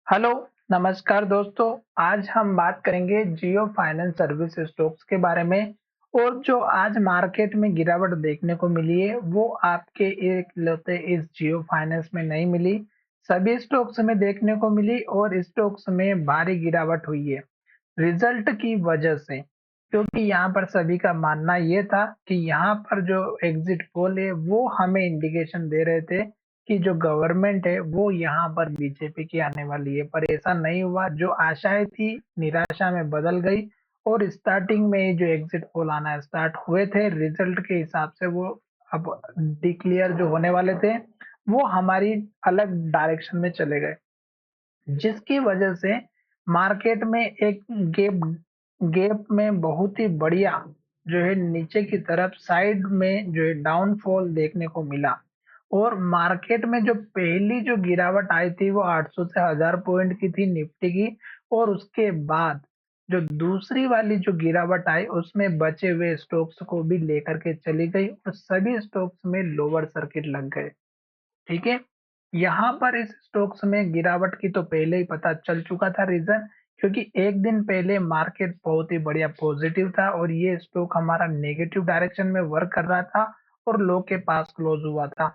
Hello, नमस्कार दोस्तों। आज हम बात करेंगे जियो फाइनेंस सर्विस स्टॉक्स के बारे में और जो आज मार्केट में गिरावट देखने को मिली है, वो आपके इकलौते इस जियो फाइनेंस में नहीं मिली। सभी स्टॉक्स में देखने को मिली और स्टॉक्स में भारी गिरावट हुई है। रिजल्ट की वजह से, क्योंकि यहाँ पर सभी का मानना ये था कि यहाँ पर जो एग्जिट पोल है वो हमें इंडिकेशन दे रहे थे कि जो गवर्नमेंट है वो यहाँ पर बीजेपी की आने वाली है, पर ऐसा नहीं हुआ। जो आशाएं थी निराशा में बदल गई और स्टार्टिंग में ही जो एग्जिट पोल आना स्टार्ट हुए थे रिजल्ट के हिसाब से वो अब डिक्लेयर जो होने वाले थे वो हमारी अलग डायरेक्शन में चले गए, जिसकी वजह से मार्केट में एक गैप गैप में बहुत ही बढ़िया जो है नीचे की तरफ साइड में जो है डाउनफॉल देखने को मिला। और मार्केट में जो पहली जो गिरावट आई थी वो 800 से 1000 पॉइंट की थी निफ्टी की। और उसके बाद जो दूसरी वाली जो गिरावट आई उसमें बचे हुए स्टॉक्स को भी लेकर के चली गई और सभी स्टॉक्स में लोअर सर्किट लग गए। ठीक है। यहाँ पर इस स्टॉक्स में गिरावट की तो पहले ही पता चल चुका था रीजन, क्योंकि एक दिन पहले मार्केट बहुत ही बढ़िया पॉजिटिव था और ये स्टॉक हमारा नेगेटिव डायरेक्शन में वर्क कर रहा था और लो के पास क्लोज हुआ था।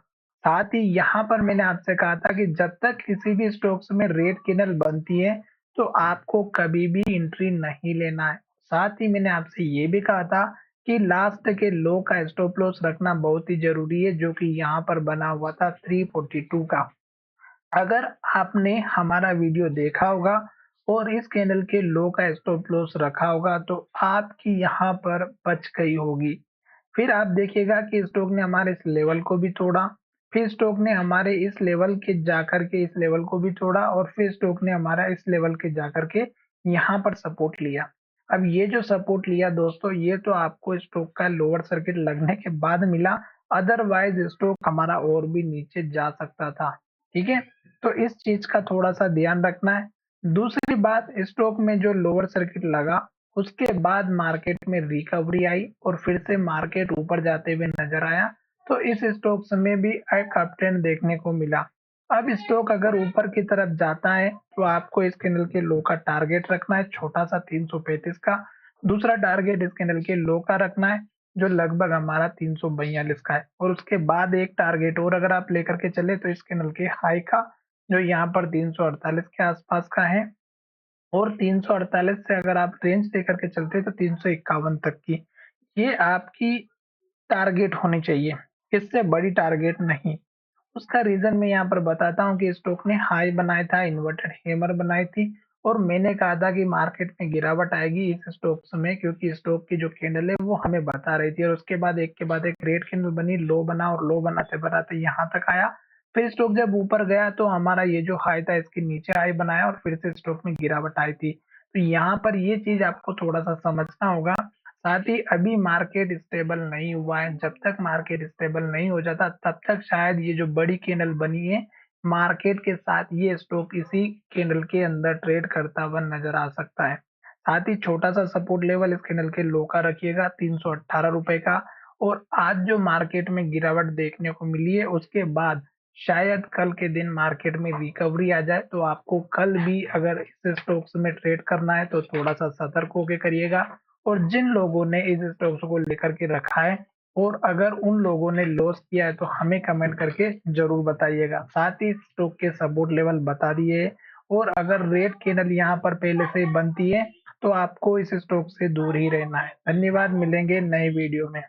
साथ ही यहाँ पर मैंने आपसे कहा था कि जब तक किसी भी स्टॉक्स में रेड कैंडल बनती है तो आपको कभी भी एंट्री नहीं लेना है। साथ ही मैंने आपसे ये भी कहा था कि लास्ट के लो का स्टॉप लॉस रखना बहुत ही जरूरी है, जो कि यहाँ पर बना हुआ था 342 का। अगर आपने हमारा वीडियो देखा होगा और इस कैंडल के लो का स्टॉप लॉस रखा होगा तो आपकी यहाँ पर बच गई होगी। फिर आप देखिएगा कि स्टॉक ने हमारे इस लेवल को भी तोड़ा, फिर स्टॉक ने हमारे इस लेवल के जाकर के इस लेवल को भी तोड़ा और फिर स्टॉक ने हमारा इस लेवल के जाकर के यहाँ पर सपोर्ट लिया। अब ये जो सपोर्ट लिया दोस्तों, ये तो आपको स्टॉक का लोअर सर्किट लगने के बाद मिला, अदरवाइज स्टॉक हमारा और भी नीचे जा सकता था। ठीक है, तो इस चीज का थोड़ा सा ध्यान रखना है। दूसरी बात, स्टॉक में जो लोअर सर्किट लगा उसके बाद मार्केट में रिकवरी आई और फिर से मार्केट ऊपर जाते हुए नजर आया, तो इस स्टॉक्स में भी एक अप ट्रेंड देखने को मिला। अब स्टॉक अगर ऊपर की तरफ जाता है तो आपको इस कैंडल के लो का टारगेट रखना है छोटा सा 335 का। दूसरा टारगेट इस कैंडल के लो का रखना है जो लगभग हमारा 342 का है। और उसके बाद एक टारगेट और अगर आप लेकर के चले तो इस कैंडल के हाई का जो यहाँ पर 348 के आसपास का है। और 348 से अगर आप रेंज लेकर के चलते हैं तो 351 तक की ये आपकी टारगेट होनी चाहिए, इससे बड़ी टारगेट नहीं। उसका रीजन मैं यहाँ पर बताता हूँ कि स्टॉक ने हाई बनाया था, इन्वर्टेड हैमर बनाई थी और मैंने कहा था कि मार्केट में गिरावट आएगी इस स्टॉक्स में, क्योंकि स्टॉक की जो कैंडल है वो हमें बता रही थी। और उसके बाद एक के बाद एक रेड कैंडल बनी, लो बना और लो बनाते बनाते यहाँ तक आया। फिर स्टॉक जब ऊपर गया तो हमारा ये जो हाई था इसके नीचे हाई बनाया और फिर से स्टॉक में गिरावट आई थी। तो यहाँ पर ये चीज आपको थोड़ा सा समझना होगा। साथ ही अभी मार्केट स्टेबल नहीं हुआ है, जब तक मार्केट स्टेबल नहीं हो जाता तब तक शायद ये जो बड़ी कैंडल बनी है मार्केट के साथ ये स्टॉक इसी कैंडल के अंदर ट्रेड करता हुआ नजर आ सकता है। साथ ही छोटा सा सपोर्ट लेवल इस कैंडल के लो का रखिएगा 318 रुपए का। और आज जो मार्केट में गिरावट देखने को मिली है उसके बाद शायद कल के दिन मार्केट में रिकवरी आ जाए, तो आपको कल भी अगर इस स्टॉक्स में ट्रेड करना है तो थोड़ा सा सतर्क होकर करिएगा। और जिन लोगों ने इस स्टॉक्स को लेकर के रखा है और अगर उन लोगों ने लॉस किया है तो हमें कमेंट करके जरूर बताइएगा। साथ ही स्टॉक के सपोर्ट लेवल बता दिए और अगर रेड कैंडल यहाँ पर पहले से ही बनती है तो आपको इस स्टॉक से दूर ही रहना है। धन्यवाद, मिलेंगे नए वीडियो में।